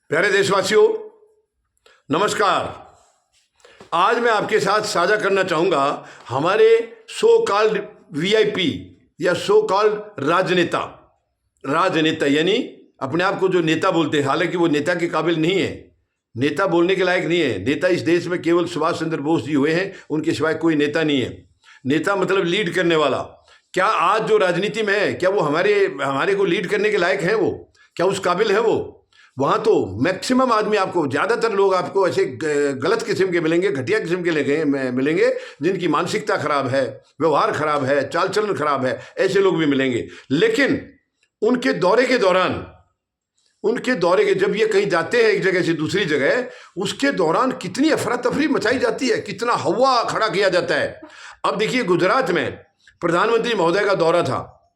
प्यारे देशवासियों, नमस्कार। आज मैं आपके साथ साझा करना चाहूँगा हमारे सो कॉल्ड वीआईपी या सो कॉल्ड राजनेता यानी अपने आप को जो नेता बोलते हैं, हालांकि वो नेता के काबिल नहीं है, नेता बोलने के लायक नहीं है। नेता इस देश में केवल सुभाष चंद्र बोस जी हुए हैं, उनके सिवाय कोई नेता नहीं है। नेता मतलब लीड करने वाला। क्या आज जो राजनीति में है, क्या वो हमारे को लीड करने के लायक हैं? वो क्या उस काबिल है? वो वहाँ तो मैक्सिमम आदमी आपको, ज़्यादातर लोग आपको ऐसे गलत किस्म के मिलेंगे, घटिया किस्म के मिलेंगे, जिनकी मानसिकता खराब है, व्यवहार खराब है, चाल चलन खराब है, ऐसे लोग भी मिलेंगे। लेकिन उनके दौरे के जब ये कहीं जाते हैं एक जगह से दूसरी जगह, उसके दौरान कितनी अफरा तफरी मचाई जाती है, कितना हवा खड़ा किया जाता है। अब देखिए, गुजरात में प्रधानमंत्री महोदय का दौरा था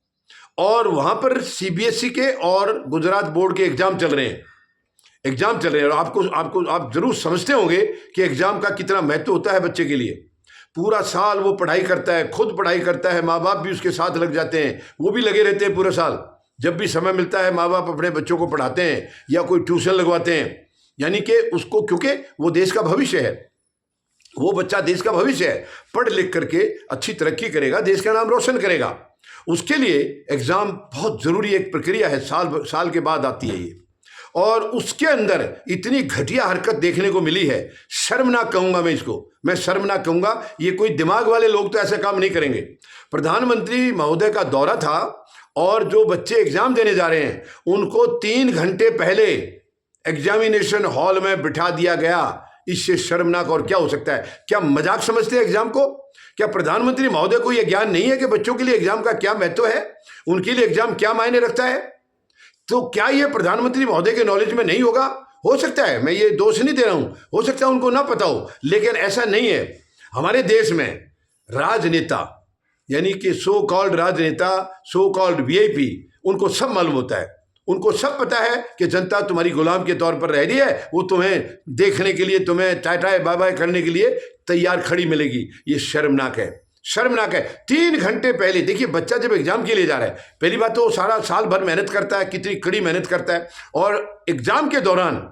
और वहाँ पर सीबीएसई के और गुजरात बोर्ड के एग्जाम चल रहे हैं और आप जरूर समझते होंगे कि एग्जाम का कितना महत्व होता है बच्चे के लिए। पूरा साल वो पढ़ाई करता है, खुद पढ़ाई करता है, माँ बाप भी उसके साथ लग जाते हैं, वो भी लगे रहते हैं पूरा साल। जब भी समय मिलता है माँ बाप अपने बच्चों को पढ़ाते हैं या कोई ट्यूशन लगवाते हैं, यानी कि उसको, क्योंकि वो देश का भविष्य है, वो बच्चा देश का भविष्य है, पढ़ लिख करके अच्छी तरक्की करेगा, देश का नाम रोशन करेगा। उसके लिए एग्जाम बहुत जरूरी एक प्रक्रिया है, साल के बाद आती है ये। और उसके अंदर इतनी घटिया हरकत देखने को मिली है, शर्मनाक कहूंगा मैं इसको, मैं शर्मनाक कहूंगा। ये कोई दिमाग वाले लोग तो ऐसा काम नहीं करेंगे। प्रधानमंत्री महोदय का दौरा था और जो बच्चे एग्जाम देने जा रहे हैं उनको 3 घंटे पहले एग्जामिनेशन हॉल में बिठा दिया गया। इससे शर्मनाक और क्या हो सकता है? क्या मजाक समझते हैं एग्जाम को? क्या प्रधानमंत्री महोदय को यह ज्ञान नहीं है कि बच्चों के लिए एग्जाम का क्या महत्व है, उनके लिए एग्जाम क्या मायने रखता है? तो क्या यह प्रधानमंत्री महोदय के नॉलेज में नहीं होगा? हो सकता है, मैं ये दोष नहीं दे रहा हूं, हो सकता है उनको ना पता हो, लेकिन ऐसा नहीं है। हमारे देश में राजनेता यानी कि सो कॉल्ड राजनेता, सो कॉल्ड वीआईपी, उनको सब मालूम होता है, उनको सब पता है कि जनता तुम्हारी गुलाम के तौर पर रह रही है, वो तुम्हें देखने के लिए, तुम्हें टाटा बाय बाय करने के लिए तैयार खड़ी मिलेगी। ये शर्मनाक है, शर्मनाक है। 3 घंटे पहले देखिए, बच्चा जब एग्जाम के लिए जा रहा है, पहली बात तो सारा साल भर मेहनत करता है, कितनी कड़ी मेहनत करता है, और एग्जाम के दौरान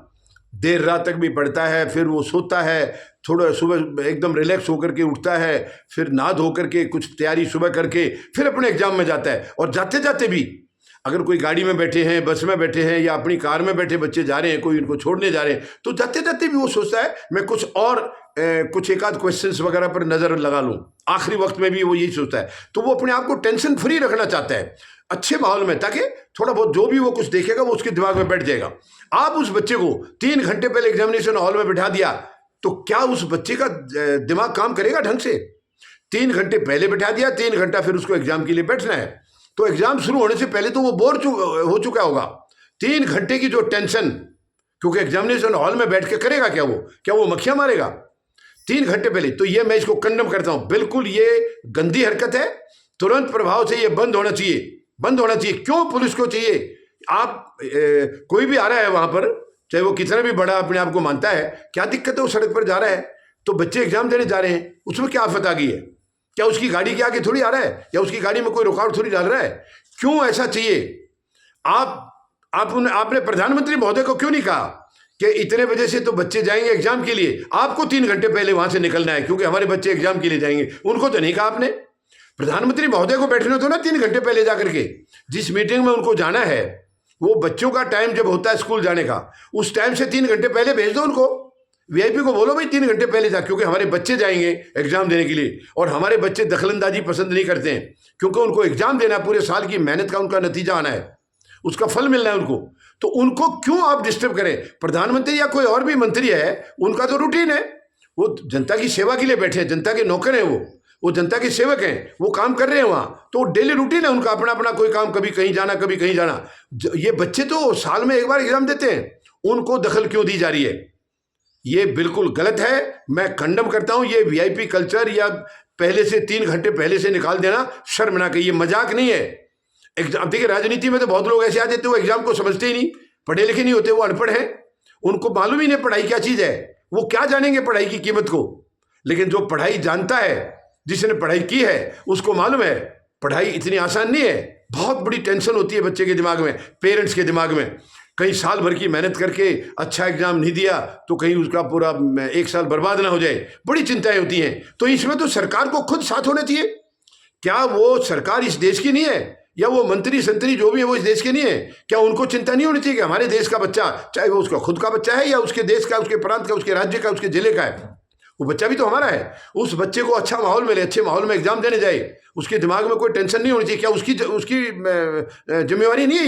देर रात तक भी पढ़ता है, फिर वो सोता है, थोड़ा सुबह एकदम रिलैक्स होकर के उठता है, फिर नहा धो करके कुछ तैयारी सुबह करके फिर अपने एग्जाम में जाता है। और जाते जाते भी अगर कोई गाड़ी में बैठे हैं, बस में बैठे हैं या अपनी कार में बैठे बच्चे जा रहे हैं, कोई उनको छोड़ने जा रहे हैं, तो जाते जाते भी वो सोचता है मैं कुछ एक आध क्वेश्चंस वगैरह पर नजर लगा लूं। आखिरी वक्त में भी वो यही सोचता है। तो वो अपने आप को टेंशन फ्री रखना चाहता है, अच्छे माहौल में, ताकि थोड़ा बहुत जो भी वो कुछ देखेगा वो उसके दिमाग में बैठ जाएगा। आप उस बच्चे को 3 घंटे पहले एग्जामिनेशन हॉल में बिठा दिया, तो क्या उस बच्चे का दिमाग काम करेगा ढंग से? 3 घंटे पहले बिठा दिया, 3 घंटा फिर उसको एग्जाम के लिए बैठना है, तो एग्जाम शुरू होने से पहले तो वो बोर हो चुका होगा। 3 घंटे की जो टेंशन, क्योंकि एग्जामिनेशन हॉल में बैठ के करेगा क्या वो मक्खियां मारेगा 3 घंटे पहले? तो ये मैं इसको कंडम करता हूं, बिल्कुल ये गंदी हरकत है। तुरंत प्रभाव से ये बंद होना चाहिए। क्यों पुलिस को चाहिए? आप कोई भी आ रहा है वहां पर, चाहे वो कितना भी बड़ा अपने आप को मानता है, क्या दिक्कत है? वो सड़क पर जा रहा है, तो बच्चे एग्जाम देने जा रहे हैं, उसमें क्या आफत आ गई है? क्या उसकी गाड़ी के आगे थोड़ी आ रहा है, या उसकी गाड़ी में कोई रुकावट थोड़ी डाल रहा है? क्यों ऐसा चाहिए? आपने प्रधानमंत्री महोदय को क्यों नहीं कहा कि इतने बजे से तो बच्चे जाएंगे एग्जाम के लिए, आपको 3 घंटे पहले वहां से निकलना है क्योंकि हमारे बच्चे एग्जाम के लिए जाएंगे? उनको तो नहीं कहा आपने। प्रधानमंत्री महोदय को बैठने दो ना 3 घंटे पहले जाकर के। जिस मीटिंग में उनको जाना है, वो बच्चों का टाइम जब होता है स्कूल जाने का, उस टाइम से 3 घंटे पहले भेज दो उनको। वीआईपी को बोलो भाई 3 घंटे पहले जा, क्योंकि हमारे बच्चे जाएंगे एग्जाम देने के लिए, और हमारे बच्चे दखलंदाजी पसंद नहीं करते हैं, क्योंकि उनको एग्जाम देना, पूरे साल की मेहनत का उनका नतीजा आना है, उसका फल मिलना है उनको। तो उनको क्यों आप डिस्टर्ब करें? प्रधानमंत्री या कोई और भी मंत्री है, उनका तो रूटीन है, वो जनता की सेवा के लिए बैठे हैं, जनता के नौकर हैं, वो जनता के सेवक हैं, वो काम कर रहे हैं वहां, तो डेली रूटीन है उनका, अपना अपना कोई काम, कभी कहीं जाना, कभी कहीं जाना। ये बच्चे तो साल में एक बार एग्जाम देते हैं, उनको दखल क्यों दी जा रही है? ये बिल्कुल गलत है, मैं कंडम करता हूं। ये वीआईपी कल्चर या पहले से 3 घंटे पहले से निकाल देना शर्मनाक है, ये मजाक नहीं है। एग्जाम देखिए, राजनीति में तो बहुत लोग ऐसे आ जाते हैं, वो एग्जाम को समझते ही नहीं, पढ़े लिखे नहीं होते, वो अनपढ़ हैं, उनको मालूम ही नहीं पढ़ाई क्या चीज है, वो क्या जानेंगे पढ़ाई की कीमत को। लेकिन जो पढ़ाई जानता है, जिसने पढ़ाई की है, उसको मालूम है पढ़ाई इतनी आसान नहीं है, बहुत बड़ी टेंशन होती है बच्चे के दिमाग में, पेरेंट्स के दिमाग में। कहीं साल भर की मेहनत करके अच्छा एग्जाम नहीं दिया तो कहीं उसका पूरा एक साल बर्बाद ना हो जाए, बड़ी चिंताएं होती हैं। तो इसमें तो सरकार को खुद साथ होना चाहिए। क्या वो सरकार इस देश की नहीं है, या वो मंत्री संतरी जो भी है वो इस देश के नहीं है? क्या उनको चिंता नहीं होनी चाहिए कि हमारे देश का बच्चा, चाहे वो उसका खुद का बच्चा है या उसके देश का, उसके प्रांत का, उसके राज्य का, उसके जिले का है, वो बच्चा भी तो हमारा है। उस बच्चे को अच्छा माहौल मिले, अच्छे माहौल में एग्जाम देने जाए, उसके दिमाग में कोई टेंशन नहीं होनी चाहिए। क्या उसकी उसकी जिम्मेवारी नहीं है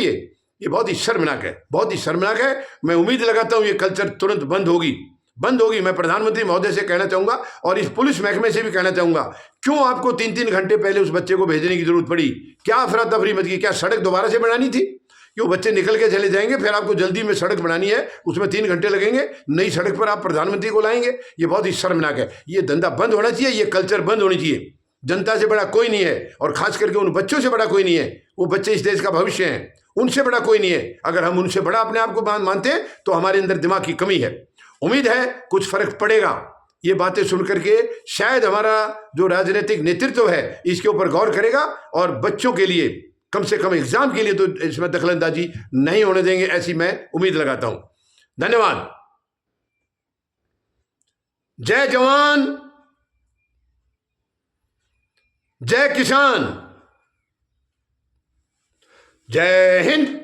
ये बहुत ही शर्मनाक है, बहुत ही शर्मनाक है। मैं उम्मीद लगाता हूँ ये कल्चर तुरंत बंद होगी। मैं प्रधानमंत्री महोदय से कहना चाहूंगा और इस पुलिस महकमे से भी कहना चाहूंगा, क्यों आपको 3-3 घंटे पहले उस बच्चे को भेजने की जरूरत पड़ी? क्या अफरा तफरी मत की? क्या सड़क दोबारा से बनानी थी? क्यों बच्चे निकल के चले जाएंगे, फिर आपको जल्दी में सड़क बनानी है, उसमें 3 घंटे लगेंगे, नई सड़क पर आप प्रधानमंत्री को लाएंगे? ये बहुत ही शर्मनाक है। ये धंधा बंद होना चाहिए, ये कल्चर बंद होनी चाहिए। जनता से बड़ा कोई नहीं है, और खास करके उन बच्चों से बड़ा कोई नहीं है। वो बच्चे इस देश का भविष्य हैं, उनसे बड़ा कोई नहीं है। अगर हम उनसे बड़ा अपने आप को मानते हैं तो हमारे अंदर दिमाग की कमी है। उम्मीद है कुछ फर्क पड़ेगा। ये बातें सुन करके शायद हमारा जो राजनीतिक नेतृत्व है इसके ऊपर गौर करेगा, और बच्चों के लिए कम से कम एग्जाम के लिए तो इसमें दखलंदाजी नहीं होने देंगे, ऐसी मैं उम्मीद लगाता हूं। धन्यवाद। जय जवान, जय किसान, जय हिंद।